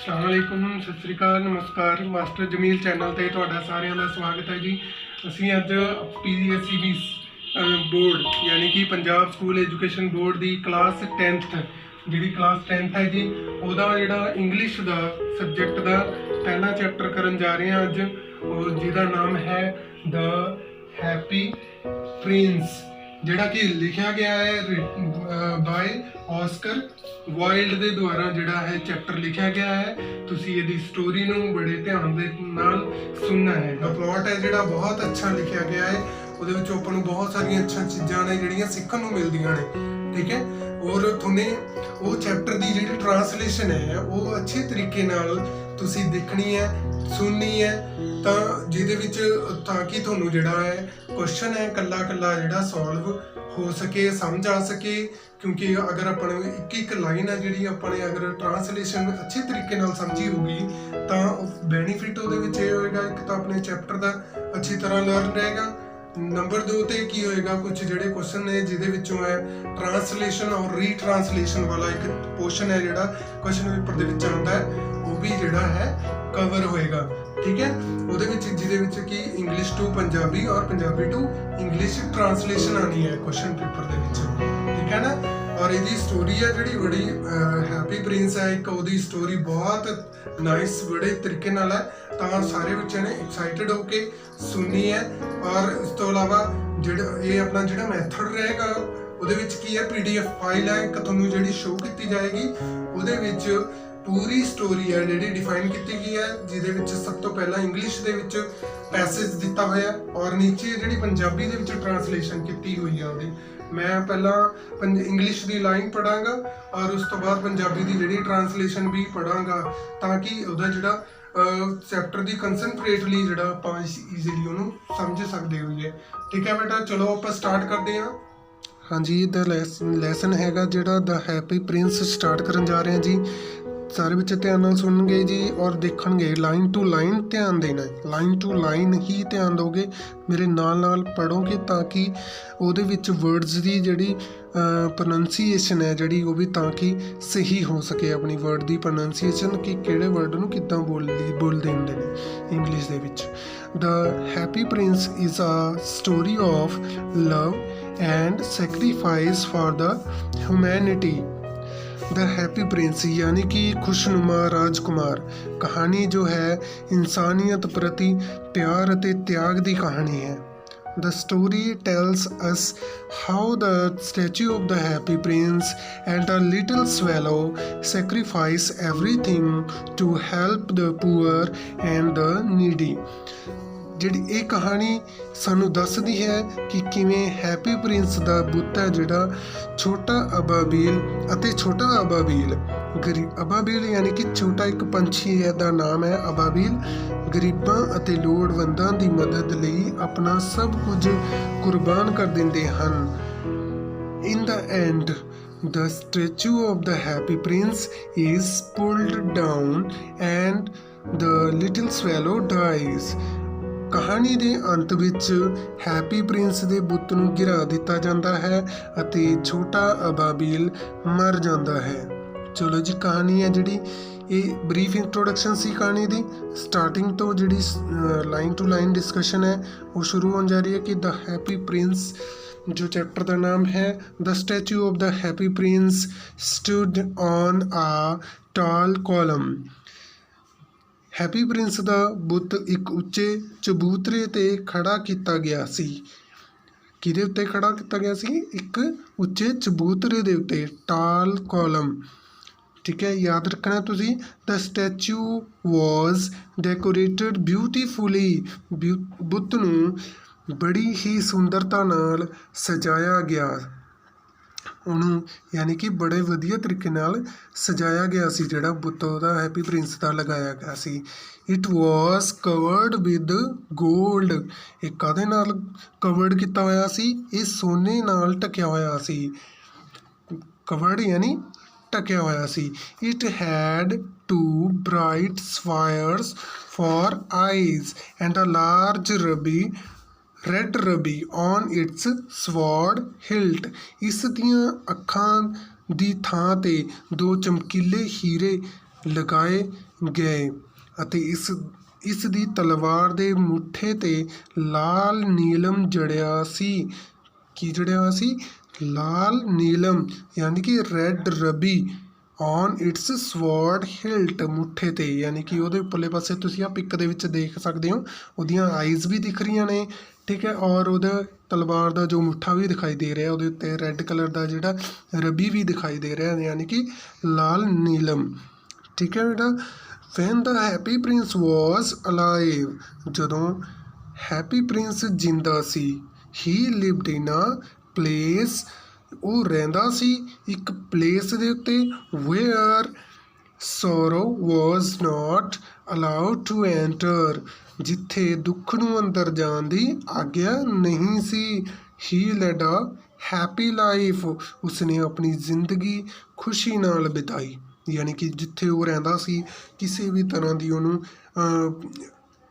अस्सलामुअलैकुम सत श्री अकाल नमस्कार मास्टर जमील चैनल ਤੇ ਤੁਹਾਡਾ ਸਾਰਿਆਂ ਦਾ ਸਵਾਗਤ ਹੈ ਜੀ। ਅਸੀਂ ਅੱਜ PSEB ਬੋਰਡ ਯਾਨੀ ਕਿ ਪੰਜਾਬ ਸਕੂਲ ਐਜੂਕੇਸ਼ਨ ਬੋਰਡ ਦੀ ਕਲਾਸ 10th ਜਿਹੜੀ ਕਲਾਸ 10th ਹੈ ਜੀ ਉਹਦਾ ਜਿਹੜਾ ਇੰਗਲਿਸ਼ ਦਾ ਸਬਜੈਕਟ ਦਾ ਪਹਿਲਾ ਚੈਪਟਰ ਕਰਨ ਜਾ ਰਹੇ ਹਾਂ ਅੱਜ, ਜਿਹਦਾ ਨਾਮ ਹੈ ਦ ਹੈਪੀ ਪ੍ਰਿੰਸ, ਜਿਹੜਾ ਕਿ ਲਿਖਿਆ ਗਿਆ ਹੈ ਬਾय ऑस्कर वाइल्ड ਦੇ ਦੁਆਰਾ ਜਿਹੜਾ ਹੈ ਚੈਪਟਰ ਲਿਖਿਆ ਗਿਆ ਹੈ। ਤੁਸੀਂ ਇਹਦੀ ਸਟੋਰੀ ਨੂੰ ਬੜੇ ਧਿਆਨ ਦੇ ਨਾਲ ਸੁਣਨਾ ਹੈ। ਦਾ ਪਲਾਟ ਹੈ ਜਿਹੜਾ ਬਹੁਤ ਅੱਛਾ ਲਿਖਿਆ ਗਿਆ ਹੈ, ਉਹਦੇ ਵਿੱਚ ਆਪਾਂ ਨੂੰ ਬਹੁਤ ਸਾਰੀਆਂ ਅੱਛੀਆਂ ਚੀਜ਼ਾਂ ਨੇ ਜਿਹੜੀਆਂ ਸਿੱਖਣ ਨੂੰ ਮਿਲਦੀਆਂ ਨੇ, ਠੀਕ ਹੈ। ਔਰ ਤੁਹਾਨੂੰ ਉਹ ਚੈਪਟਰ ਦੀ ਜਿਹੜੀ ਟ੍ਰਾਂਸਲੇਸ਼ਨ ਹੈ ਉਹ ਅੱਛੇ ਤਰੀਕੇ ਨਾਲ ਤੁਸੀਂ ਦੇਖਣੀ ਹੈ, ਸੁਣਨੀ ਹੈ, ਤਾਂ ਜਿਹਦੇ ਵਿੱਚ ਤਾਂ ਕਿ ਤੁਹਾਨੂੰ ਜਿਹੜਾ ਹੈ ਕੁਐਸਚਨ ਹੈ ਕੱਲਾ ਜਿਹੜਾ ਸੋਲਵ ਹੋ ਸਕੇ, ਸਮਝ ਆ ਸਕੇ। ਕਿਉਂਕਿ ਅਗਰ ਆਪਾਂ ਨੂੰ ਇੱਕ ਲਾਈਨ ਹੈ ਜਿਹੜੀ ਆਪਾਂ ਨੇ ਅਗਰ ਟ੍ਰਾਂਸਲੇਸ਼ਨ ਅੱਛੇ ਤਰੀਕੇ ਨਾਲ ਸਮਝੀ ਹੋਊਗੀ ਤਾਂ ਬੈਨੀਫਿਟ ਉਹਦੇ ਵਿੱਚ ਇਹ ਹੋਏਗਾ, ਇੱਕ ਤਾਂ ਆਪਣੇ ਚੈਪਟਰ ਦਾ ਅੱਛੀ ਤਰ੍ਹਾਂ ਲਰਨ ਰਹੇਗਾ, ਨੰਬਰ 2 ਤੇ ਕੀ ਹੋਏਗਾ, ਕੁਝ ਜਿਹੜੇ ਕੁਐਸਚਨ ਨੇ ਜਿਹਦੇ ਵਿੱਚੋਂ ਹੈ ਟ੍ਰਾਂਸਲੇਸ਼ਨ ਔਰ ਰੀਟ੍ਰਾਂਸਲੇਸ਼ਨ ਵਾਲਾ ਇੱਕ ਪੋਰਸ਼ਨ ਹੈ ਜਿਹੜਾ ਕੁਐਸਚਨ ਪੇਪਰ ਦੇ ਵਿੱਚ ਆਉਂਦਾ ਹੈ, ਉਹ ਵੀ ਜਿਹੜਾ ਹੈ ਕਵਰ ਹੋਏਗਾ, ਠੀਕ ਹੈ। ਉਹਦੇ ਵਿੱਚ ਜਿਹਦੇ ਵਿੱਚ ਕਿ ਇੰਗਲਿਸ਼ ਟੂ ਪੰਜਾਬੀ ਔਰ ਪੰਜਾਬੀ ਟੂ ਇੰਗਲਿਸ਼ ਟ੍ਰਾਂਸਲੇਸ਼ਨ ਆਣੀ ਹੈ ਕੁਐਸਚਨ ਪੇਪਰ ਦੇ ਵਿੱਚ, ਠੀਕ ਹੈ ਨਾ। ਔਰ ਇਹਦੀ ਸਟੋਰੀ ਹੈ ਜਿਹੜੀ ਬੜੀ ਹੈਪੀ ਪ੍ਰਿੰਸ ਹੈ, ਇੱਕ ਉਹਦੀ ਸਟੋਰੀ ਬਹੁਤ ਨਾਈਸ ਬੜੇ ਤਰੀਕੇ ਨਾਲ ਹੈ, ਤਾਂ ਸਾਰੇ ਬੱਚਿਆਂ ਨੇ ਐਕਸਾਈਟਡ ਹੋ ਕੇ ਸੁਣਨੀ ਹੈ। ਔਰ ਇਸ ਤੋਂ ਇਲਾਵਾ ਜਿਹੜਾ ਇਹ ਆਪਣਾ ਜਿਹੜਾ ਮੈਥਡ ਰਹੇਗਾ ਉਹਦੇ ਵਿੱਚ ਕੀ ਹੈ, PDF ਫਾਈਲ ਹੈ ਇੱਕ ਤੁਹਾਨੂੰ ਜਿਹੜੀ ਸ਼ੋਅ ਕੀਤੀ ਜਾਏਗੀ, ਉਹਦੇ ਵਿੱਚ ਪੂਰੀ ਸਟੋਰੀ ਹੈ ਜਿਹੜੀ ਡਿਫਾਈਨ ਕੀਤੀ ਗਈ ਹੈ, ਜਿਹਦੇ ਵਿੱਚ ਸਭ ਤੋਂ ਪਹਿਲਾਂ ਇੰਗਲਿਸ਼ ਦੇ ਵਿੱਚ ਪੈਸੇਜ ਦਿੱਤਾ ਹੋਇਆ ਔਰ ਨੀਚੇ ਜਿਹੜੀ ਪੰਜਾਬੀ ਦੇ ਵਿੱਚ ਟ੍ਰਾਂਸਲੇਸ਼ਨ ਕੀਤੀ ਹੋਈ ਹੈ ਉਹਦੀ। ਮੈਂ ਪਹਿਲਾਂ ਇੰਗਲਿਸ਼ ਦੀ ਲਾਈਨ ਪੜਾਂਗਾ ਔਰ ਉਸ ਤੋਂ ਬਾਅਦ ਪੰਜਾਬੀ ਦੀ ਜਿਹੜੀ ਟ੍ਰਾਂਸਲੇਸ਼ਨ ਵੀ ਪੜਾਂਗਾ, ਤਾਂ ਕਿ ਉਹਦਾ ਜਿਹੜਾ ਚੈਪਟਰ ਦੀ ਕੰਸਨਟਰੇਟਲੀ ਜਿਹੜਾ ਆਪਾਂ ਈਜ਼ੀਲੀ ਉਹਨੂੰ ਸਮਝ ਸਕਦੇ ਹੋਈਏ, ਠੀਕ ਹੈ ਬੇਟਾ। ਚਲੋ ਆਪਾਂ ਸਟਾਰਟ ਕਰਦੇ ਹਾਂ। ਹਾਂਜੀ, ਦਾ ਲੈਸਨ ਹੈਗਾ ਜਿਹੜਾ ਦ ਹੈਪੀ ਪ੍ਰਿੰਸ ਸਟਾਰਟ ਕਰਨ ਜਾ ਰਹੇ ਹਾਂ ਜੀ। ਸਾਰੇ ਬੱਚੇ ਧਿਆਨ ਨਾਲ ਸੁਣਨਗੇ ਜੀ ਔਰ ਦੇਖਣਗੇ, ਲਾਈਨ ਟੂ ਲਾਈਨ ਧਿਆਨ ਦੇਣਾ, ਲਾਈਨ ਟੂ ਲਾਈਨ ਹੀ ਧਿਆਨ ਦਿਓਗੇ, ਮੇਰੇ ਨਾਲ ਪੜ੍ਹੋਗੇ ਤਾਂ ਕਿ ਉਹਦੇ ਵਿੱਚ ਵਰਡਸ ਦੀ ਜਿਹੜੀ ਪ੍ਰੋਨੰਸੀਏਸ਼ਨ ਹੈ ਜਿਹੜੀ ਉਹ ਵੀ ਤਾਂ ਕਿ ਸਹੀ ਹੋ ਸਕੇ, ਆਪਣੀ ਵਰਡ ਦੀ ਪ੍ਰੋਨੰਸੀਏਸ਼ਨ ਕਿ ਕਿਹੜੇ ਵਰਡ ਨੂੰ ਕਿੱਦਾਂ ਬੋਲਦੇ ਹੁੰਦੇ ਨੇ ਇੰਗਲਿਸ਼ ਦੇ ਵਿੱਚ। The happy Prince is a story of love and sacrifice for the humanity. The Happy Prince यानी कि खुशनुमा राजकुमार कहानी जो है इंसानियत प्रति प्यार ਅਤੇ त्याग ਦੀ कहानी है। The story tells us how the statue of the happy prince and a little swallow sacrifice everything to help the poor and the needy। ਜਿਹੜੀ ਇਹ ਕਹਾਣੀ ਸਾਨੂੰ ਦੱਸਦੀ ਹੈ ਕਿ ਕਿਵੇਂ ਹੈਪੀ ਪ੍ਰਿੰਸ ਦਾ ਬੁੱਤ ਹੈ ਜਿਹੜਾ ਛੋਟਾ ਅਬਾਬੀਲ ਅਤੇ ਛੋਟਾ ਅਬਾਬੀਲ ਅਬਾਬੀਲ ਯਾਨੀ ਕਿ ਛੋਟਾ ਇੱਕ ਪੰਛੀ ਹੈ, ਦਾ ਨਾਮ ਹੈ ਅਬਾਬੀਲ, ਗਰੀਬਾਂ ਅਤੇ ਲੋੜਵੰਦਾਂ ਦੀ ਮਦਦ ਲਈ ਆਪਣਾ ਸਭ ਕੁਝ ਕੁਰਬਾਨ ਕਰ ਦਿੰਦੇ ਹਨ। ਇਨ ਦਾ and the statue of the happy prince is pulled down and the little swallow dies। ਕਹਾਣੀ ਦੇ ਅੰਤ ਵਿੱਚ ਹੈਪੀ ਪ੍ਰਿੰਸ ਦੇ ਬੁੱਤ ਨੂੰ ਗਿਰਾ ਦਿੱਤਾ ਜਾਂਦਾ ਹੈ ਅਤੇ ਛੋਟਾ ਅਬਾਬੀਲ ਮਰ ਜਾਂਦਾ ਹੈ। ਚਲੋ ਜੀ, ਕਹਾਣੀ ਹੈ ਜਿਹੜੀ ਇਹ ਬਰੀਫ ਇੰਟਰੋਡਕਸ਼ਨ ਸੀ ਕਹਾਣੀ ਦੀ। ਸਟਾਰਟਿੰਗ ਤੋਂ ਜਿਹੜੀ ਲਾਈਨ ਟੂ ਲਾਈਨ ਡਿਸਕਸ਼ਨ ਹੈ ਉਹ ਸ਼ੁਰੂ ਹੋਣ ਜਾ ਰਹੀ ਹੈ ਕਿ ਦ ਹੈਪੀ ਪ੍ਰਿੰਸ जो चैप्टर का नाम है the statue of the Happy Prince stood on a tall column. Happy Prince ਦਾ ਬੁੱਤ ਇੱਕ ਉੱਚੇ ਚਬੂਤਰੇ ਤੇ ਖੜਾ ਕੀਤਾ ਗਿਆ ਸੀ। ਕਿਹਦੇ ਉੱਤੇ ਖੜਾ ਕੀਤਾ ਗਿਆ ਸੀ? ਇੱਕ ਉੱਚੇ ਚਬੂਤਰੇ ਦੇ ਉੱਤੇ, ਟਾਲ ਕਾਲਮ, ਠੀਕ ਹੈ, ਯਾਦ ਰੱਖਣਾ ਤੁਸੀਂ। ਦ ਸਟੈਚੂ ਵਾਜ਼ ਡੈਕੋਰੇਟਡ ਬਿਊਟੀਫੁਲੀ, ਬੁੱਤ ਨੂੰ ਬੜੀ ਹੀ ਸੁੰਦਰਤਾ ਨਾਲ ਸਜਾਇਆ ਗਿਆ, ਉਹਨੂੰ ਯਾਨੀ ਕਿ ਬੜੇ ਵਧੀਆ ਤਰੀਕੇ ਨਾਲ ਸਜਾਇਆ ਗਿਆ ਸੀ ਜਿਹੜਾ ਬੁੱਤ ਉਹਦਾ ਹੈਪੀ ਪ੍ਰਿੰਸ ਦਾ ਲਗਾਇਆ ਗਿਆ ਸੀ। It was covered with gold, ਇਹ ਕਾਹਦੇ ਨਾਲ ਕਵਰਡ ਕੀਤਾ ਹੋਇਆ ਸੀ? ਇਹ ਸੋਨੇ ਨਾਲ ਢਕਿਆ ਹੋਇਆ ਸੀ। ਕਵਰਡ ਯਾਨੀ ਢਕਿਆ ਹੋਇਆ ਸੀ। It had 2 bright sapphires for eyes and a large red ruby on its sword hilt. ਇਸ ਦੀਆਂ ਅੱਖਾਂ ਦੀ ਥਾਂ ਤੇ 2 ਚਮਕੀਲੇ ਹੀਰੇ ਲਗਾਏ ਗਏ ਅਤੇ ਇਸ ਦੀ ਤਲਵਾਰ ਦੇ ਮੁੱਠੇ ਤੇ ਲਾਲ ਨੀਲਮ ਜੜਿਆ ਸੀ। ਕੀ ਜੜਿਆ ਹੋਇਆ ਸੀ? ਲਾਲ ਨੀਲਮ ਯਾਨੀ ਕਿ ਰੈੱਡ ਰਬੀ ਔਨ ਇਟਸ ਸਵੋਰਡ ਹਿਲਟ, ਮੁੱਠੇ ਤੇ, ਯਾਨੀ ਕਿ ਉਹਦੇ ਉੱਪਰਲੇ ਪਾਸੇ ਤੁਸੀਂ ਆ ਪਿਕ ਦੇ ਵਿੱਚ ਦੇਖ ਸਕਦੇ ਹੋ ਉਹਦੀਆਂ ਆਈਜ਼ ਵੀ ਦਿਖ ਰਹੀਆਂ ਨੇ, ਠੀਕ ਹੈ, ਔਰ ਉਹਦਾ ਤਲਵਾਰ ਦਾ ਜੋ ਮੁੱਠਾ ਵੀ ਦਿਖਾਈ ਦੇ ਰਿਹਾ, ਉਹਦੇ ਉੱਤੇ ਰੈੱਡ ਕਲਰ ਦਾ ਜਿਹੜਾ ਰਬੀ ਵੀ ਦਿਖਾਈ ਦੇ ਰਿਹਾ, ਯਾਨੀ ਕਿ ਲਾਲ ਨੀਲਮ, ਠੀਕ ਹੈ ਬੇਟਾ। ਵੈਨ ਦਾ ਹੈਪੀ ਪ੍ਰਿੰਸ ਵਾਜ਼ ਅਲਾਈਵ, ਜਦੋਂ ਹੈਪੀ ਪ੍ਰਿੰਸ ਜਿੰਦਾ ਸੀ, ਹੀ ਲਿਵਡ ਇਨ ਅ ਪਲੇਸ, ਉਹ ਰਹਿੰਦਾ ਸੀ ਇੱਕ ਪਲੇਸ ਦੇ ਉੱਤੇ, where sorrow was not allowed to enter, ਜਿੱਥੇ ਦੁੱਖ ਨੂੰ ਅੰਦਰ ਜਾਣ ਦੀ ਆਗਿਆ ਨਹੀਂ ਸੀ। He led a happy life, ਉਸਨੇ ਆਪਣੀ ਜ਼ਿੰਦਗੀ ਖੁਸ਼ੀ ਨਾਲ ਬਿਤਾਈ, ਯਾਨੀ ਕਿ ਜਿੱਥੇ ਉਹ ਰਹਿੰਦਾ ਸੀ ਕਿਸੇ ਵੀ ਤਰ੍ਹਾਂ ਦੀ ਉਹਨੂੰ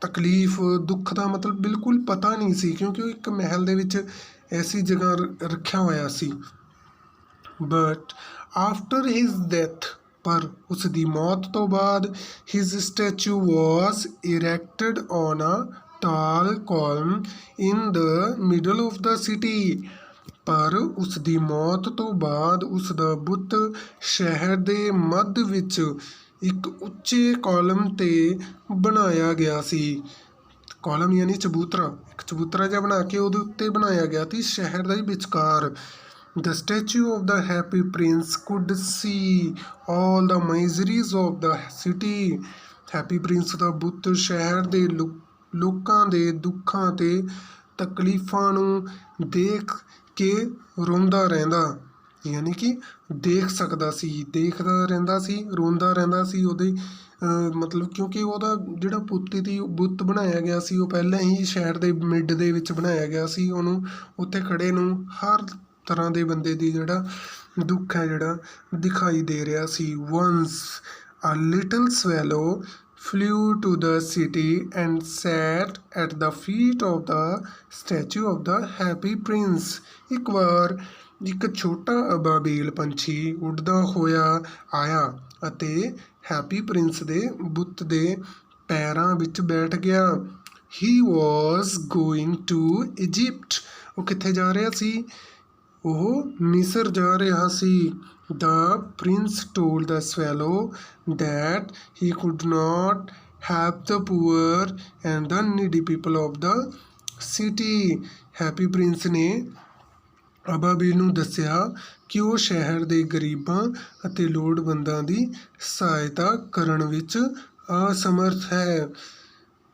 ਤਕਲੀਫ ਦੁੱਖ ਦਾ ਮਤਲਬ ਬਿਲਕੁਲ ਪਤਾ ਨਹੀਂ ਸੀ, ਕਿਉਂਕਿ ਉਹ ਇੱਕ ਮਹਿਲ ਦੇ ਵਿੱਚ ਐਸੀ ਜਗ੍ਹਾ ਰੱਖਿਆ ਹੋਇਆ ਸੀ। ਬਟ ਆਫਟਰ ਹਿਜ਼ ਡੈਥ, ਪਰ ਉਸ ਦੀ ਮੌਤ ਤੋਂ ਬਾਅਦ, his statue was erected on a tall column in the middle of the city, ਪਰ ਉਸ ਦੀ ਮੌਤ ਤੋਂ ਬਾਅਦ ਉਸ ਦਾ ਬੁੱਤ ਸ਼ਹਿਰ ਦੇ ਮੱਧ ਵਿੱਚ ਇੱਕ ਉੱਚੇ ਕਾਲਮ 'ਤੇ ਬਣਾਇਆ ਗਿਆ ਸੀ। ਕਾਲਮ ਯਾਨੀ ਚਬੂਤਰਾ, ਇੱਕ ਚਬੂਤਰਾ ਜਿਹਾ ਬਣਾ ਕੇ ਉਹਦੇ ਉੱਤੇ ਬਣਾਇਆ ਗਿਆ ਸੀ ਸ਼ਹਿਰ ਦੇ ਵਿਚਕਾਰ। The statue of the happy prince could see all the miseries of the city. Happy prince ਦਾ ਬੁੱਤ ਸ਼ਹਿਰ ਦੇ ਲੋਕਾਂ ਦੇ ਦੁੱਖਾਂ ਤੇ ਤਕਲੀਫਾਂ ਨੂੰ ਦੇਖ ਕੇ ਰੋਂਦਾ ਰਹਿੰਦਾ, ਯਾਨੀ ਕਿ ਦੇਖ ਸਕਦਾ ਸੀ, ਦੇਖਦਾ ਰਹਿੰਦਾ ਸੀ, ਰੋਂਦਾ ਰਹਿੰਦਾ ਸੀ। ਉਹਦੇ ਮਤਲਬ ਕਿਉਂਕਿ ਉਹਦਾ ਜਿਹੜਾ ਬੁੱਤ ਬਣਾਇਆ ਗਿਆ ਸੀ ਉਹ ਪਹਿਲਾਂ ਹੀ ਸ਼ਹਿਰ ਦੇ ਮਿਡ ਦੇ ਵਿੱਚ ਬਣਾਇਆ ਗਿਆ ਸੀ, ਉਹਨੂੰ ਉੱਥੇ ਖੜੇ ਨੂੰ ਹਰ ਤਰ੍ਹਾਂ ਦੇ ਬੰਦੇ ਦੀ ਜਿਹੜਾ ਦੁੱਖ ਹੈ ਜਿਹੜਾ ਦਿਖਾਈ ਦੇ ਰਿਹਾ ਸੀ। Once a little swallow flew to the city and sat at the feet of the statue of the happy Prince, ਇੱਕ ਵਾਰ ਇੱਕ ਛੋਟਾ ਅਬਾਬੀਲ ਪੰਛੀ ਉੱਡਦਾ ਹੋਇਆ ਆਇਆ ਅਤੇ ਹੈਪੀ ਪ੍ਰਿੰਸ ਦੇ ਬੁੱਤ ਦੇ ਪੈਰਾਂ ਵਿੱਚ ਬੈਠ ਗਿਆ। He was going to Egypt, ਉਹ ਕਿੱਥੇ ਜਾ ਰਿਹਾ ਸੀ? ਉਹ ਮਿਸਰ ਜਾ ਰਿਹਾ ਸੀ। The prince told the swallow that he could not help the poor and the needy people of the city, Happy Prince ਨੇ ਅਬਾਬੀਲ ਨੂੰ ਦੱਸਿਆ ਕਿ ਉਹ ਸ਼ਹਿਰ ਦੇ ਗਰੀਬਾਂ ਅਤੇ ਲੋੜਵੰਦਾਂ ਦੀ ਸਹਾਇਤਾ ਕਰਨ ਵਿੱਚ ਅਸਮਰਥ ਹੈ।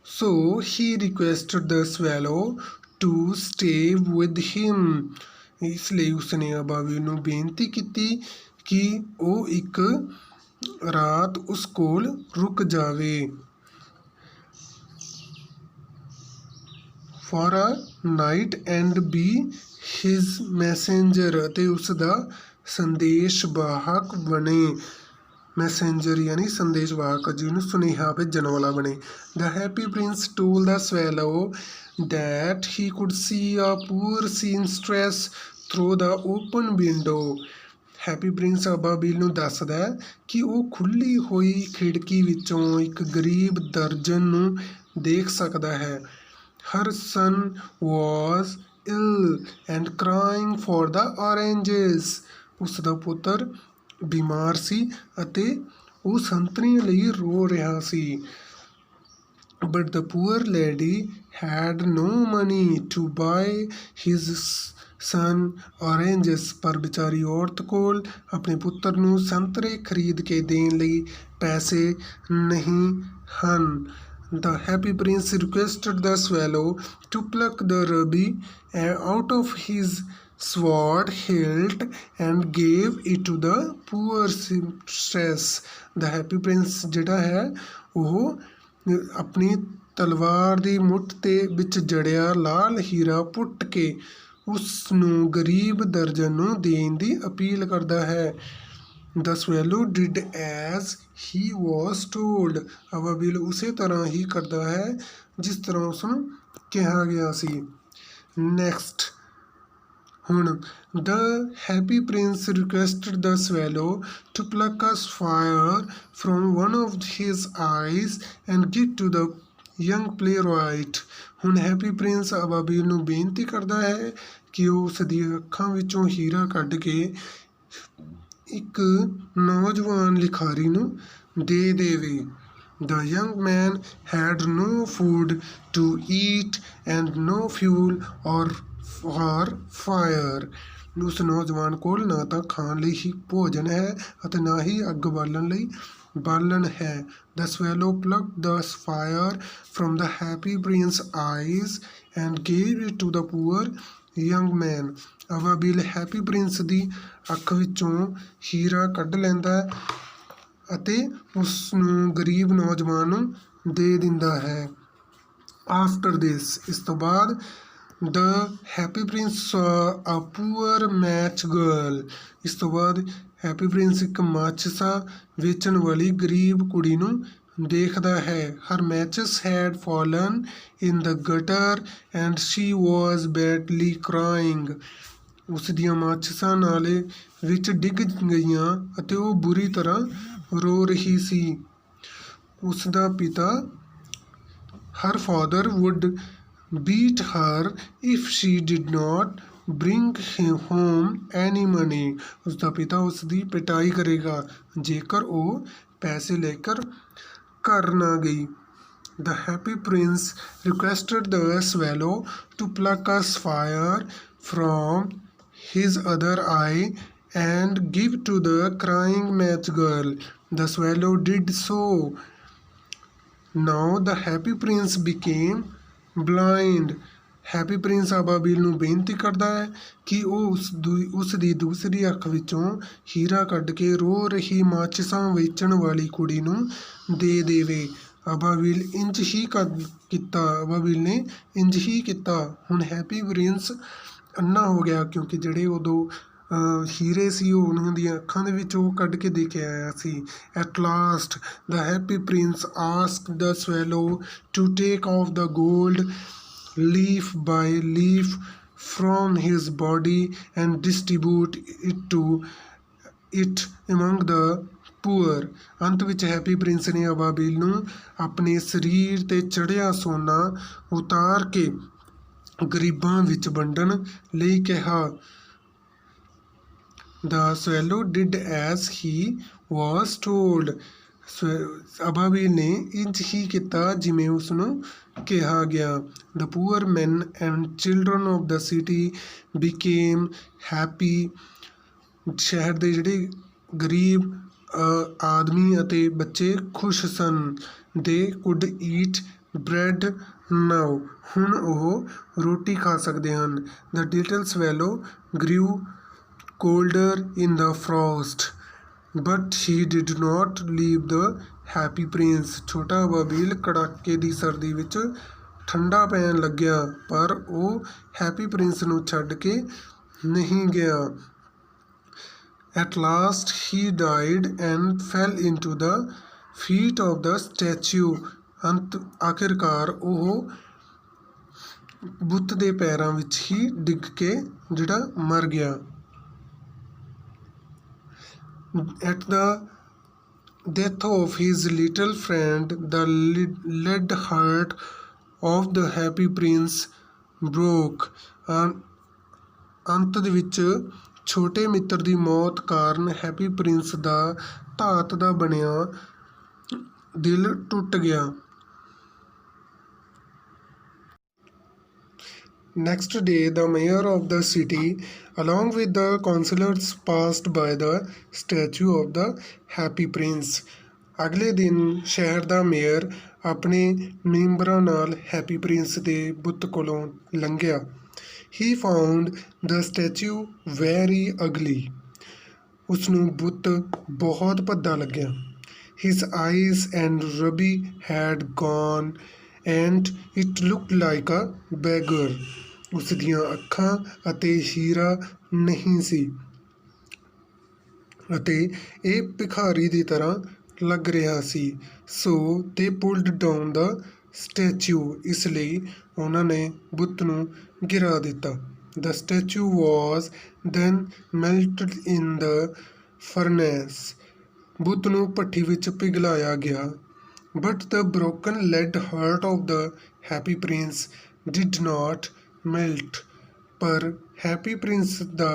So he requested the swallow to stay with him, ਇਸ ਲਈ ਉਸਨੇ ਅਬਾਬੀਲ ਨੂੰ ਬੇਨਤੀ ਕੀਤੀ ਕਿ ਉਹ ਇੱਕ ਰਾਤ ਉਸ ਕੋਲ ਰੁਕ ਜਾਵੇ। For a night and be his messenger, ਅਤੇ ਉਸ ਦਾ ਸੰਦੇਸ਼ਵਾਹਕ ਬਣੇ। ਮੈਸੇਂਜਰ ਯਾਨੀ ਸੰਦੇਸ਼ਵਾਹਕ, ਜਿਹਨੂੰ ਸੁਨੇਹਾ ਭੇਜਣ ਵਾਲਾ ਬਣੇ। The happy Prince told the swallow that he could see a poor seamstress through the open window. Happy Prince ਅਬਾਬੀਲ ਨੂੰ ਦੱਸਦਾ ਕਿ ਉਹ ਖੁੱਲ੍ਹੀ ਹੋਈ ਖਿੜਕੀ ਵਿੱਚੋਂ ਇੱਕ ਗਰੀਬ ਦਰਜਨ ਨੂੰ ਦੇਖ ਸਕਦਾ ਹੈ। Her son was ill and crying for the oranges. ਉਸ ਦਾ ਪੁੱਤਰ ਬਿਮਾਰ ਸੀ ਅਤੇ ਉਹ ਸੰਤਰੀਆਂ ਲਈ ਰੋ ਰਿਹਾ ਸੀ। But the poor lady had no money to buy his son oranges. ਪਰ ਵਿਚਾਰੀ ਔਰਤ ਕੋਲ ਆਪਣੇ ਪੁੱਤਰ ਨੂੰ ਸੰਤਰੇ ਖਰੀਦ ਕੇ ਦੇਣ ਲਈ ਪੈਸੇ ਨਹੀਂ ਹਨ। The happy prince requested the swallow to pluck the ruby out of his sword hilt and gave it to the poor seamstress. The happy prince ਜਿਹੜਾ ਹੈ ਉਹ ਆਪਣੀ ਤਲਵਾਰ ਦੀ ਮੁੱਠ ਤੇ ਵਿੱਚ ਜੜਿਆ ਲਾਲ ਹੀਰਾ ਪੁੱਟ ਕੇ ਉਸ ਨੂੰ ਗਰੀਬ ਦਰਜਨ ਨੂੰ ਦੇਣ ਦੀ ਅਪੀਲ ਕਰਦਾ ਹੈ। The swallow did as he was told, ਅਬਾਬੀਲ ਉਸੇ ਤਰ੍ਹਾਂ ਹੀ ਕਰਦਾ ਹੈ ਜਿਸ ਤਰ੍ਹਾਂ ਉਸ ਨੂੰ ਕਿਹਾ ਗਿਆ ਸੀ। ਨੈਕਸਟ ਹੁਣ the happy prince requested the swallow to pluck a fire from one of his eyes and give to the young playwright। ਹੁਣ ਹੈਪੀ ਪ੍ਰਿੰਸ ਅਬਾਬੀਲ ਨੂੰ ਬੇਨਤੀ ਕਰਦਾ ਹੈ ਕਿ ਉਹ ਉਸ ਦੀਆਂ ਅੱਖਾਂ ਵਿੱਚੋਂ ਹੀਰਾ ਕੱਢ ਕੇ ਇੱਕ ਨੌਜਵਾਨ ਲਿਖਾਰੀ ਨੂੰ ਦੇ ਦੇਵੇ। The young man had no food to eat and no fuel or fire। ਉਸ ਨੌਜਵਾਨ ਕੋਲ ਨਾ ਤਾਂ ਖਾਣ ਲਈ ਹੀ ਭੋਜਨ ਹੈ ਅਤੇ ਨਾ ਹੀ ਅੱਗ ਬਾਲਣ ਲਈ ਬਾਲਣ ਹੈ। The swallow plucked the fire from the happy prince's eyes and gave it to the poor young man। ਅਬਾਬੀਲ ਹੈਪੀ ਪ੍ਰਿੰਸ ਦੀ ਅੱਖ ਵਿੱਚੋਂ ਹੀਰਾ ਕੱਢ ਲੈਂਦਾ ਹੈ ਅਤੇ ਉਸ ਨੂੰ ਗਰੀਬ ਨੌਜਵਾਨ ਨੂੰ ਦੇ ਦਿੰਦਾ ਹੈ। ਆਫਟਰ ਦਿਸ, ਇਸ ਤੋਂ ਬਾਅਦ the happy prince saw a poor match girl। ਇਸ ਤੋਂ ਬਾਅਦ ਹੈਪੀ ਪ੍ਰਿੰਸ ਇੱਕ ਮਾਚਿਸਾਂ ਵੇਚਣ ਵਾਲੀ ਗਰੀਬ ਕੁੜੀ ਨੂੰ ਦੇਖਦਾ ਹੈ। her matches had fallen in the gutter and she was badly crying। ਉਸ ਦੀਆਂ ਮਾਚਿਸਾਂ ਨਾਲੇ ਵਿੱਚ ਡਿੱਗ ਗਈਆਂ ਅਤੇ ਉਹ ਬੁਰੀ ਤਰ੍ਹਾਂ ਰੋ ਰਹੀ ਸੀ। ਉਸ ਦਾ ਪਿਤਾ her father would beat her if she did not bring home any money। ਉਸ ਦਾ ਪਿਤਾ ਉਸ ਦੀ ਪਿਟਾਈ ਕਰੇਗਾ ਜੇਕਰ ਉਹ ਪੈਸੇ ਲੈ ਕਰ ਘਰ ਨਾ ਗਈ। The happy prince requested the swallow to pluck a fire from his other eye and give to the crying match girl। The swallow did so। Now the happy prince became blind। Happy Prince ਅਬਾਬੀਲ ਨੂੰ ਬੇਨਤੀ ਕਰਦਾ ਹੈ ਕਿ ਉਹ ਉਸ ਦੀ ਦੂਸਰੀ ਅੱਖ ਵਿੱਚੋਂ ਹੀਰਾ ਕੱਢ ਕੇ ਰੋ ਰਹੀ ਮਾਚਿਸਾਂ ਵੇਚਣ ਵਾਲੀ ਕੁੜੀ ਨੂੰ ਦੇ ਦੇਵੇ। ਅਬਾਬੀਲ ਨੇ ਇੰਜ ਹੀ ਕੀਤਾ। ਹੁਣ ਹੈਪੀ ਪ੍ਰਿੰਸ ਅੰਨਾ ਹੋ ਗਿਆ ਕਿਉਂਕਿ ਜਿਹੜੇ ਉਦੋਂ ਹੀਰੇ ਸੀ ਉਹ ਉਹਨਾਂ ਦੀਆਂ ਅੱਖਾਂ ਦੇ ਵਿੱਚ ਉਹ ਕੱਢ ਕੇ ਦੇ ਕੇ ਆਇਆ ਸੀ। At last the happy prince asked the swallow to take off the gold leaf by leaf from his body and distribute it among the poor। ਅੰਤ ਵਿੱਚ ਹੈਪੀ ਪ੍ਰਿੰਸ ਨੇ ਅਬਾਬੀਲ ਨੂੰ ਆਪਣੇ ਸਰੀਰ 'ਤੇ ਚੜ੍ਹਿਆ ਸੋਨਾ ਉਤਾਰ ਕੇ ਗਰੀਬਾਂ ਵਿੱਚ ਵੰਡਣ ਲਈ ਕਿਹਾ। The swallow did as he was told। ਅਬਾਬੀਲ ਨੇ ਇੰਜ ਹੀ ਕੀਤਾ ਜਿਵੇਂ ਉਸ ਨੂੰ ਕਿਹਾ ਗਿਆ। The poor men and children of the city became happy। ਸ਼ਹਿਰ ਦੇ ਜਿਹੜੇ ਗਰੀਬ ਆਦਮੀ ਅਤੇ ਬੱਚੇ ਖੁਸ਼ ਸਨ। They could eat bread now। ਹੁਣ ਉਹ ਰੋਟੀ ਖਾ ਸਕਦੇ ਹਨ। The little swallow grew colder in the frost but he did not leave the happy prince। ਛੋਟਾ ਅਬਾਬੀਲ ਕੜਾਕੇ ਦੀ ਸਰਦੀ ਵਿੱਚ ਠੰਡਾ ਪੈਣ ਲੱਗਿਆ ਪਰ ਉਹ ਹੈਪੀ ਪ੍ਰਿੰਸ ਨੂੰ ਛੱਡ ਕੇ ਨਹੀਂ ਗਿਆ। At last he died and fell into the feet of the statue। ਆਖਿਰਕਾਰ ਉਹ ਬੁੱਤ ਦੇ ਪੈਰਾਂ ਵਿੱਚ ਹੀ ਡਿੱਗ ਕੇ ਜਿਹੜਾ ਮਰ ਗਿਆ। At the death of his little friend the lead heart of the happy prince broke। ਅੰਤ ਦੇ ਵਿੱਚ ਛੋਟੇ ਮਿੱਤਰ ਦੀ ਮੌਤ ਕਾਰਨ ਹੈਪੀ ਪ੍ਰਿੰਸ ਦਾ ਧਾਤ ਦਾ ਬਣਿਆ ਦਿਲ ਟੁੱਟ ਗਿਆ। Next day the mayor of the city along with the councillors passed by the statue of the happy prince। ਅਗਲੇ ਦਿਨ ਸ਼ਹਿਰ ਦਾ ਮੇਅਰ ਆਪਣੇ ਮੈਂਬਰਾਂ ਨਾਲ ਹੈਪੀ ਪ੍ਰਿੰਸ ਦੇ ਬੁੱਤ ਕੋਲੋਂ ਲੰਘਿਆ। He found the statue very ugly। ਉਸਨੂੰ ਬੁੱਤ ਬਹੁਤ ਭੱਦਾ ਲੱਗਿਆ। His eyes and ruby had gone and it looked like a beggar। ਉਸ ਦੀਆਂ ਅੱਖਾਂ ਅਤੇ ਹੀਰਾ ਨਹੀਂ ਸੀ ਅਤੇ ਇਹ ਭਿਖਾਰੀ ਦੀ ਤਰ੍ਹਾਂ ਲੱਗ ਰਿਹਾ ਸੀ। ਸੋ they pulled down the statue। ਇਸ ਲਈ ਉਹਨਾਂ ਨੇ ਬੁੱਤ ਨੂੰ ਗਿਰਾ ਦਿੱਤਾ। The statue was then melted in the furnace. ਬੁੱਤ ਨੂੰ ਭੱਠੀ ਵਿੱਚ ਪਿਘਲਾਇਆ ਗਿਆ। But the broken lead heart of the happy prince did not melt. ਪਰ ਹੈਪੀ ਪ੍ਰਿੰਸ ਦਾ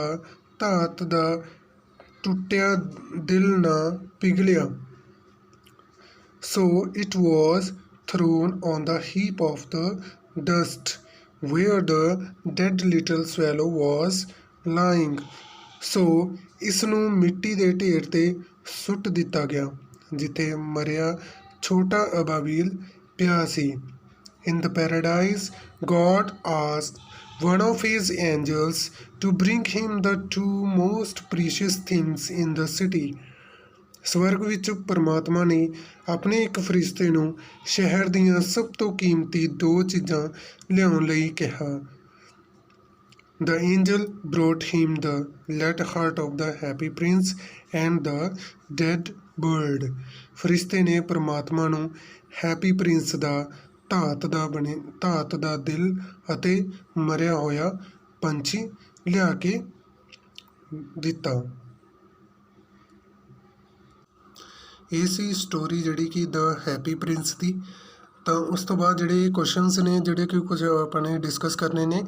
ਧਾਤ ਦਾ ਟੁੱਟਿਆ ਦਿਲ ਨਾ ਪਿਘਲਿਆ। So it was thrown on the heap of the dust where the dead little swallow was lying. So ਇਸ ਨੂੰ ਮਿੱਟੀ ਦੇ ਢੇਰ ਤੇ ਸੁੱਟ ਦਿੱਤਾ ਗਿਆ ਜਿੱਥੇ ਮਰਿਆ ਛੋਟਾ ਅਬਾਬੀਲ ਪਿਆ ਸੀ। In the paradise, God asked one of his angels to bring him the two most precious things in the city. ਸਵਰਗ ਵਿੱਚ ਪਰਮਾਤਮਾ ਨੇ ਆਪਣੇ ਇੱਕ ਫਰਿਸ਼ਤੇ ਨੂੰ ਸ਼ਹਿਰ ਦੀਆਂ ਸਭ ਤੋਂ ਕੀਮਤੀ ਦੋ ਚੀਜ਼ਾਂ ਲਿਆਉਣ ਲਈ ਕਿਹਾ। The angel brought him the lead heart of the happy prince and the dead bird. ਫਰਿਸ਼ਤੇ ਨੇ ਪਰਮਾਤਮਾ ਨੂੰ ਹੈਪੀ ਪ੍ਰਿੰਸ ਦਾ ਧਾਤ ਦਾ ਦਿਲ ਅਤੇ ਮਰਿਆ ਹੋਇਆ ਪੰਛੀ ਲਿਆ ਕੇ ਦਿੱਤਾ। ਇਹ ਸੀ ਸਟੋਰੀ ਜਿਹੜੀ ਕਿ ਦ ਹੈਪੀ ਪ੍ਰਿੰਸ ਦੀ। ਤਾਂ ਉਸ ਤੋਂ ਬਾਅਦ ਜਿਹੜੇ ਕੁਐਸਚਨਸ ਨੇ ਜਿਹੜੇ ਕਿ ਕੁਝ ਆਪਾਂ ਨੇ ਡਿਸਕਸ ਕਰਨੇ ਨੇ,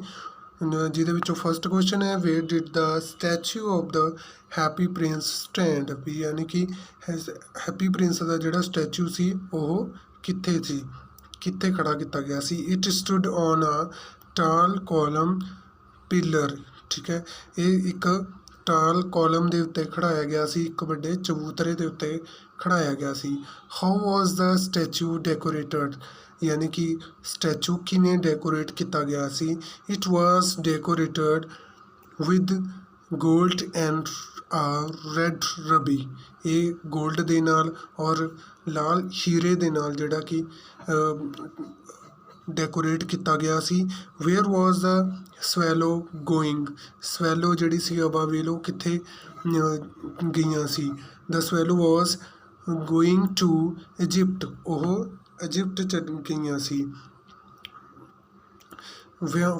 ਜਿਹਦੇ ਵਿੱਚੋਂ ਫਸਟ ਕੁਐਸਚਨ ਹੈ where did the statue of the happy Prince stand, ਵੀ ਯਾਨੀ ਕਿ ਹੈਪੀ ਪ੍ਰਿੰਸ ਦਾ ਜਿਹੜਾ ਸਟੈਚੂ ਸੀ ਉਹ ਕਿੱਥੇ ਸੀ, ਕਿੱਥੇ ਖੜਾ ਕੀਤਾ ਗਿਆ ਸੀ। It stood on a tall column pillar. ਠੀਕ ਹੈ, ਇਹ ਇੱਕ ਟਾਲ ਕੋਲਮ ਦੇ ਉੱਤੇ ਖੜਾਇਆ ਗਿਆ ਸੀ, ਇੱਕ ਵੱਡੇ ਚਬੂਤਰੇ ਦੇ ਉੱਤੇ ਖੜਾਇਆ ਗਿਆ ਸੀ। How was the statue decorated, ਯਾਨੀ ਕਿ ਸਟੈਚੂ ਕਿਵੇਂ ਡੈਕੋਰੇਟ ਕੀਤਾ ਗਿਆ ਸੀ। It was decorated with gold and red ruby. ਇਹ ਗੋਲਡ ਦੇ ਨਾਲ ਔਰ ਲਾਲ ਹੀਰੇ ਦੇ ਨਾਲ ਜਿਹੜਾ ਕਿ ਡੈਕੋਰੇਟ ਕੀਤਾ ਗਿਆ ਸੀ। Where was the swallow going, swallow ਜਿਹੜੀ ਸੀ ਅਬਾਬੀਲ ਉਹ ਕਿੱਥੇ ਗਈਆਂ ਸੀ। The swallow was going to Egypt, ਉਹ ਇਜਿਪਟ ਚ ਗਈਆਂ ਸੀ।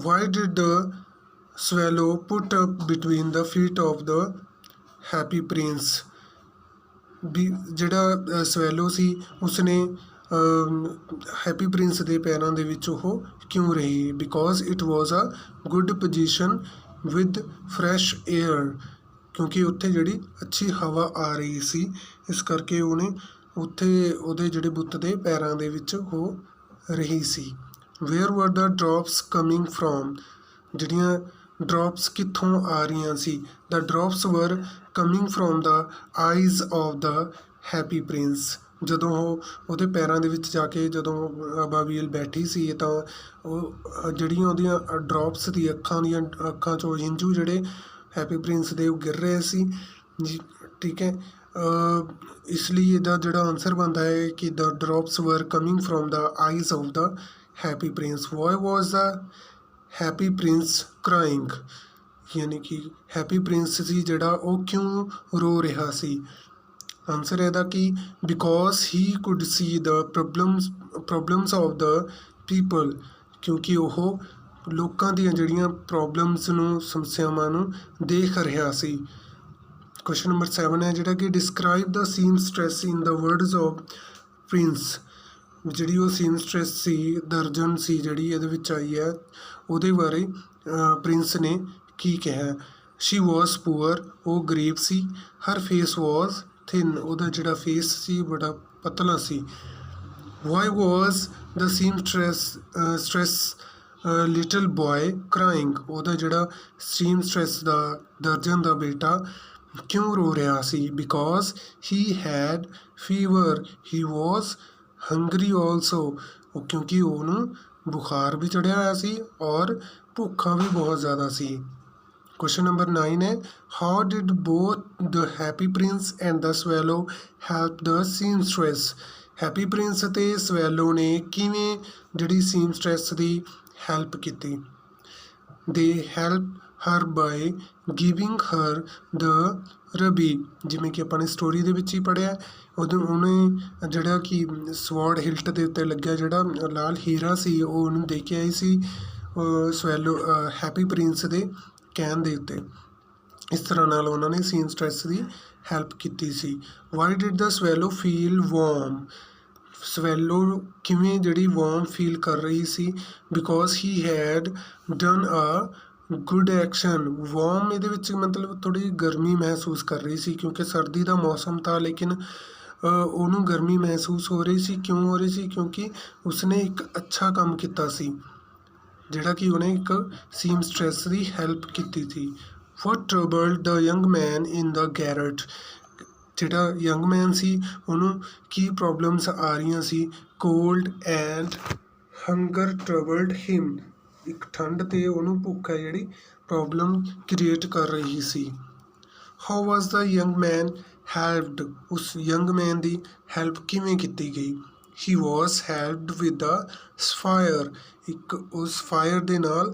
Why did the swallow put up between the feet of the happy prince, ਵੀ ਜਿਹੜਾ ਸਵੈਲੋ ਸੀ ਉਸਨੇ ਹੈਪੀ ਪ੍ਰਿੰਸ ਦੇ ਪੈਰਾਂ ਦੇ ਵਿੱਚ ਉਹ ਕਿਉਂ ਰਹੀ। Because it was a good position with fresh air, ਕਿਉਂਕਿ ਉੱਥੇ ਜਿਹੜੀ ਅੱਛੀ ਹਵਾ ਆ ਰਹੀ ਸੀ, ਇਸ ਕਰਕੇ ਉਹਨੇ ਉੱਥੇ ਉਹਦੇ ਜਿਹੜੇ ਬੁੱਤ ਦੇ ਪੈਰਾਂ ਦੇ ਵਿੱਚ ਉਹ ਰਹੀ ਸੀ। Where were the drops coming from, ਜਿਹੜੀਆਂ ਡ੍ਰੌਪਸ ਕਿੱਥੋਂ ਆ ਰਹੀਆਂ ਸੀ। The drops were coming from the eyes of the happy prince. ਜਦੋਂ ਉਹ ਉਹਦੇ ਪੈਰਾਂ ਦੇ ਵਿੱਚ ਜਾ ਕੇ ਜਦੋਂ ਅਬਾਬੀਲ ਬੈਠੀ ਸੀ ਤਾਂ ਉਹ ਜਿਹੜੀਆਂ ਉਹਦੀਆਂ ਡ੍ਰੌਪਸ ਦੀ ਅੱਖਾਂ ਚੋਂ ਹੰਝੂ ਜਿਹੜੇ ਹੈਪੀ ਪ੍ਰਿੰਸ ਦੇ ਉਹ ਗਿਰ ਰਹੇ ਸੀ ਜੀ। ਠੀਕ ਹੈ, ਇਸ ਲਈ ਇਹਦਾ ਜਿਹੜਾ ਆਨਸਰ ਬਣਦਾ ਹੈ ਕਿ the drops were coming from the eyes of the happy prince. Why was the happy prince crying, ਯਾਨੀ ਕਿ ਹੈਪੀ ਪ੍ਰਿੰਸ ਸੀ ਜਿਹੜਾ ਉਹ ਕਿਉਂ ਰੋ ਰਿਹਾ ਸੀ। ਆਨਸਰ ਇਹਦਾ ਕਿ because he could C the problems of the people, ਕਿਉਂਕਿ ਉਹ ਲੋਕਾਂ ਦੀਆਂ ਜਿਹੜੀਆਂ ਪ੍ਰੋਬਲਮਸ ਨੂੰ, ਸਮੱਸਿਆਵਾਂ ਨੂੰ ਦੇਖ ਰਿਹਾ ਸੀ। ਕੁਐਸਚਨ ਨੰਬਰ 7 ਹੈ ਜਿਹੜਾ ਕਿ describe the seamstress in the words of prince. ਜਿਹੜੀ ਉਹ ਸੀਮਸਟ੍ਰੈਸ ਸੀ, ਦਰਜਨ ਸੀ ਜਿਹੜੀ ਇਹਦੇ ਵਿੱਚ ਆਈ ਹੈ, ਉਹਦੇ ਬਾਰੇ ਪ੍ਰਿੰਸ ਨੇ ਕੀ ਕਿਹਾ। ਸ਼ੀ ਵਾਜ਼ ਪੂਅਰ, ਉਹ ਗਰੀਬ ਸੀ। ਹਰ ਫੇਸ ਵਾਜ਼ ਥਿਨ, ਉਹਦਾ ਜਿਹੜਾ ਫੇਸ ਸੀ ਬੜਾ ਪਤਲਾ ਸੀ। Y was the ਸੀਮਸਟ੍ਰੈਸ little boy crying, ਉਹਦਾ ਜਿਹੜਾ ਸੀਮਸਟ੍ਰੈਸ ਦਾ ਦਰਜਨ ਦਾ ਬੇਟਾ ਕਿਉਂ ਰੋ ਰਿਹਾ ਸੀ। Because he had fever, he was hungry also, ਉਹ ਕਿਉਂਕਿ ਉਹਨੂੰ ਬੁਖਾਰ ਵੀ ਚੜ੍ਹਿਆ ਹੋਇਆ ਸੀ ਔਰ ਭੁੱਖਾ ਵੀ ਬਹੁਤ ਜ਼ਿਆਦਾ ਸੀ। ਕੁਐਸਚਨ ਨੰਬਰ 9 ਹੈ how did both the happy prince and the swallow help the seamstress. Happy prince ਅਤੇ ਸਵੈਲੋ ਨੇ ਕਿਵੇਂ ਜਿਹੜੀ ਸੀਮਸਟ੍ਰੈਸ ਦੀ ਹੈਲਪ ਕੀਤੀ। They help her by giving her the ruby, ਜਿਵੇਂ ਕਿ ਆਪਾਂ ਨੇ ਸਟੋਰੀ ਦੇ ਵਿੱਚ ਹੀ ਪੜ੍ਹਿਆ। ਉਹਨੇ ਜਿਹੜਾ ਕਿ ਸਵੋਰਡ ਹਿਲਟ ਦੇ ਉੱਤੇ ਲੱਗਿਆ ਜਿਹੜਾ ਲਾਲ ਹੀਰਾ ਸੀ ਉਹ ਉਹਨੂੰ ਦੇ ਕੇ ਆਈ ਸੀ ਸਵੈਲੋ ਹੈਪੀ ਪ੍ਰਿੰਸ ਦੇ ਕਹਿਣ ਦੇ ਉੱਤੇ। ਇਸ ਤਰ੍ਹਾਂ ਨਾਲ ਉਹਨਾਂ ਨੇ ਸੀਮਸਟਰੈਸ ਦੀ ਹੈਲਪ ਕੀਤੀ ਸੀ। Why did the swallow feel warm? Swallow ਕਿਵੇਂ ਜਿਹੜੀ ਵਾਰਮ ਫੀਲ ਕਰ ਰਹੀ ਸੀ? Because he had done a good action. Warm ਇਹਦੇ ਵਿੱਚ ਮਤਲਬ ਥੋੜ੍ਹੀ ਗਰਮੀ ਮਹਿਸੂਸ ਕਰ ਰਹੀ ਸੀ, ਕਿਉਂਕਿ ਸਰਦੀ ਦਾ ਮੌਸਮ ਤਾਂ, ਲੇਕਿਨ ਉਹਨੂੰ ਗਰਮੀ ਮਹਿਸੂਸ ਹੋ ਰਹੀ ਸੀ। ਕਿਉਂ ਹੋ ਰਹੀ ਸੀ? ਕਿਉਂਕਿ ਉਸਨੇ ਇੱਕ ਅੱਛਾ ਕੰਮ ਕੀਤਾ ਸੀ, ਜਿਹੜਾ ਕਿ ਉਹਨੇ ਇੱਕ ਸੀਮਸਟਰੈਸ ਦੀ ਹੈਲਪ ਕੀਤੀ ਸੀ। ਵਾਟ ਟਰਬਲਡ ਦ ਯੰਗ ਮੈਨ ਇਨ ਦ ਗੈਰਟ? ਜਿਹੜਾ ਯੰਗ ਮੈਨ ਸੀ ਉਹਨੂੰ ਕੀ ਪ੍ਰੋਬਲਮਸ ਆ ਰਹੀਆਂ ਸੀ? ਕੋਲਡ ਐਂਡ ਹੰਗਰ ਟਰਬਲਡ ਹਿਮ। ਇੱਕ ਠੰਡ ਤੇ ਉਹਨੂੰ ਭੁੱਖ ਹੈ ਜਿਹੜੀ ਪ੍ਰੋਬਲਮ ਕ੍ਰੀਏਟ ਕਰ ਰਹੀ ਸੀ। How was the young man helped? ਉਸ ਯੰਗ ਮੈਨ ਦੀ ਹੈਲਪ ਕਿਵੇਂ ਕੀਤੀ ਗਈ? He was helped with the sapphire. ਇੱਕ ਉਸ ਫਾਇਰ ਦੇ ਨਾਲ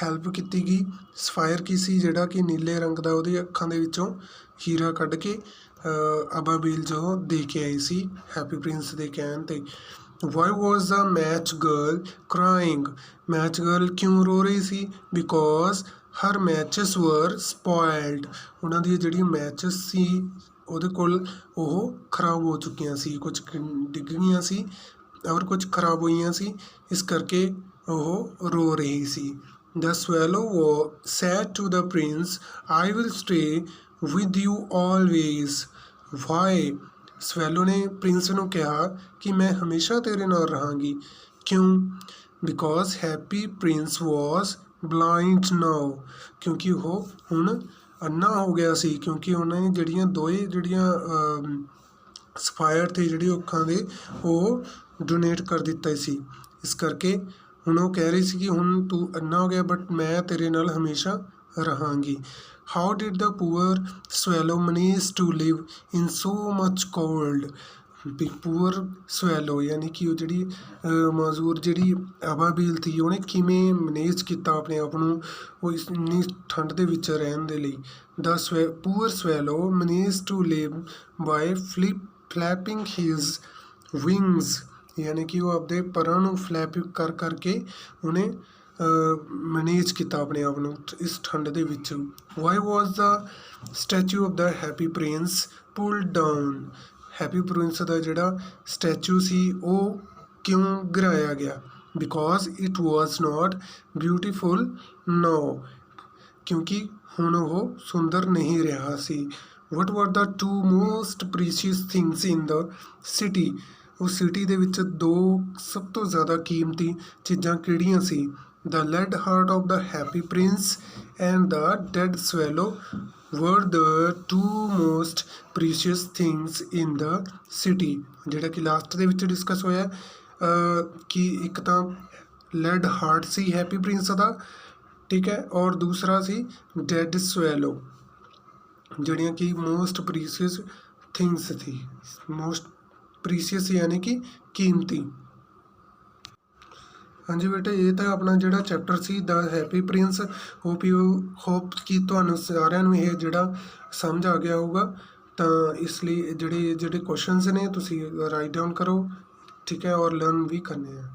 ਹੈਲਪ ਕੀਤੀ ਗਈ। ਸਫਾਇਰ ਕੀ ਸੀ? ਜਿਹੜਾ ਕਿ ਨੀਲੇ ਰੰਗ ਦਾ, ਉਹਦੀ ਅੱਖਾਂ ਦੇ ਵਿੱਚੋਂ ਹੀਰਾ ਕੱਢ ਕੇ ਅਬਾਬੀਲ ਜੋ ਦੇ ਕੇ ਆਈ ਸੀ ਹੈਪੀ ਪ੍ਰਿੰਸ ਦੇ ਕਹਿਣ 'ਤੇ। Y was the match girl ਕ੍ਰਾਇੰਗ? Match girl ਕਿਉਂ ਰੋ ਰਹੀ ਸੀ? ਬਿਕੋਜ਼ ਹਰ ਮੈਚਸ ਵਰ ਸਪੋਇਲਡ। ਉਹਨਾਂ ਦੀਆਂ ਜਿਹੜੀਆਂ ਮੈਚਸ ਸੀ ਉਹਦੇ ਕੋਲ ਉਹ ਖਰਾਬ ਹੋ ਚੁੱਕੀਆਂ ਸੀ, ਕੁਝ ਡਿੱਗ ਗਈਆਂ ਸੀ ਔਰ ਕੁਝ ਖਰਾਬ ਹੋਈਆਂ ਸੀ, ਇਸ ਕਰਕੇ ਉਹ ਰੋ ਰਹੀ ਸੀ। The swallow said to the prince, I will stay with you always. Why? Swallow ਨੇ ਪ੍ਰਿੰਸ ਨੂੰ ਕਿਹਾ ਕਿ ਮੈਂ ਹਮੇਸ਼ਾ ਤੇਰੇ ਨਾਲ ਰਹਾਂਗੀ। ਕਿਉਂ? Because happy prince was blind now. ਕਿਉਂਕਿ ਉਹ ਹੁਣ ਅੰਨਾ ਹੋ ਗਿਆ ਸੀ, ਕਿਉਂਕਿ ਉਹਨਾਂ ਨੇ ਜਿਹੜੀਆਂ ਸਫਾਇਰ ਤੇ ਜਿਹੜੀ ਅੱਖਾਂ ਦੇ ਉਹ ਡੋਨੇਟ ਕਰ ਦਿੱਤਾ ਸੀ। ਇਸ ਕਰਕੇ ਹੁਣ ਉਹ ਕਹਿ ਰਹੀ ਸੀ ਕਿ ਹੁਣ ਤੂੰ ਅੰਨਾ ਹੋ ਗਿਆ, ਬਟ ਮੈਂ ਤੇਰੇ ਨਾਲ ਹਮੇਸ਼ਾ ਰਹਾਂਗੀ। How did the poor swallow manage to live in so much cold? Poor swallow ਯਾਨੀ ਕਿ ਉਹ ਜਿਹੜੀ ਮਾਜ਼ੂਰ ਜਿਹੜੀ ਅਬਾਬੀਲ ਸੀ, ਉਹਨੇ ਕਿਵੇਂ ਮੈਨੇਜ ਕੀਤਾ ਆਪਣੇ ਆਪ ਨੂੰ ਉਹ ਇੰਨੀ ਠੰਡ ਦੇ ਵਿੱਚ ਰਹਿਣ ਦੇ ਲਈ। The poor swallow manage to live by flapping his wings. ਯਾਨੀ ਕਿ ਉਹ ਆਪਦੇ ਪਰਾਂ ਨੂੰ ਫਲੈਪ ਕਰ ਕਰਕੇ ਉਹਨੇ ਮੈਨੇਜ ਕੀਤਾ ਆਪਣੇ ਆਪ ਨੂੰ ਇਸ ਠੰਡ ਦੇ ਵਿੱਚ। Why was the statue of the happy prince pulled down? Happy prince ਦਾ ਜਿਹੜਾ ਸਟੈਚੂ ਸੀ ਉਹ ਕਿਉਂ ਗਿਰਾਇਆ ਗਿਆ? Because it was not beautiful now. ਕਿਉਂਕਿ ਹੁਣ ਉਹ ਸੁੰਦਰ ਨਹੀਂ ਰਿਹਾ ਸੀ। What were the two most precious things in the city? ਉਸ ਸਿਟੀ ਦੇ ਵਿੱਚ ਦੋ ਸਭ ਤੋਂ ਜ਼ਿਆਦਾ ਕੀਮਤੀ ਚੀਜ਼ਾਂ ਕਿਹੜੀਆਂ ਸੀ? The lead heart of the happy prince and the dead swallow were the two most precious things in the city। ਜਿਹੜਾ ਕਿ ਲਾਸਟ ਦੇ ਵਿੱਚ ਡਿਸਕਸ ਹੋਇਆ ਕਿ ਇੱਕ ਤਾਂ ਲੈਡ ਹਾਰਟ ਸੀ ਹੈਪੀ ਪ੍ਰਿੰਸ ਦਾ, ਠੀਕ ਹੈ, ਔਰ ਦੂਸਰਾ ਸੀ ਡੈਡ ਸਵੈਲੋ, ਜਿਹੜੀਆਂ ਕਿ ਮੋਸਟ ਪ੍ਰੀਸੀਅਸ ਥਿੰਗਸ ਸੀ। ਮੋਸਟ ਪ੍ਰੀਸੀਅਸ ਯਾਨੀ ਕਿ ਕੀਮਤੀ। ਹਾਂਜੀ ਬੇਟੇ, ਇਹ ਤਾਂ ਆਪਣਾ ਜਿਹੜਾ ਚੈਪਟਰ ਸੀ ਦ ਹੈਪੀ ਪ੍ਰਿੰਸ। ਹੋਪ ਕਿ ਤੁਹਾਨੂੰ ਸਾਰਿਆਂ ਨੂੰ ਇਹ ਜਿਹੜਾ ਸਮਝ ਆ ਗਿਆ ਹੋਊਗਾ। ਤਾਂ ਇਸ ਲਈ ਜਿਹੜੇ ਕੁਐਸਚਨਸ ਨੇ ਤੁਸੀਂ ਰਾਈਟ ਡਾਊਨ ਕਰੋ, ਠੀਕ ਹੈ, ਔਰ ਲਰਨ ਵੀ ਕਰਨੇ ਆ।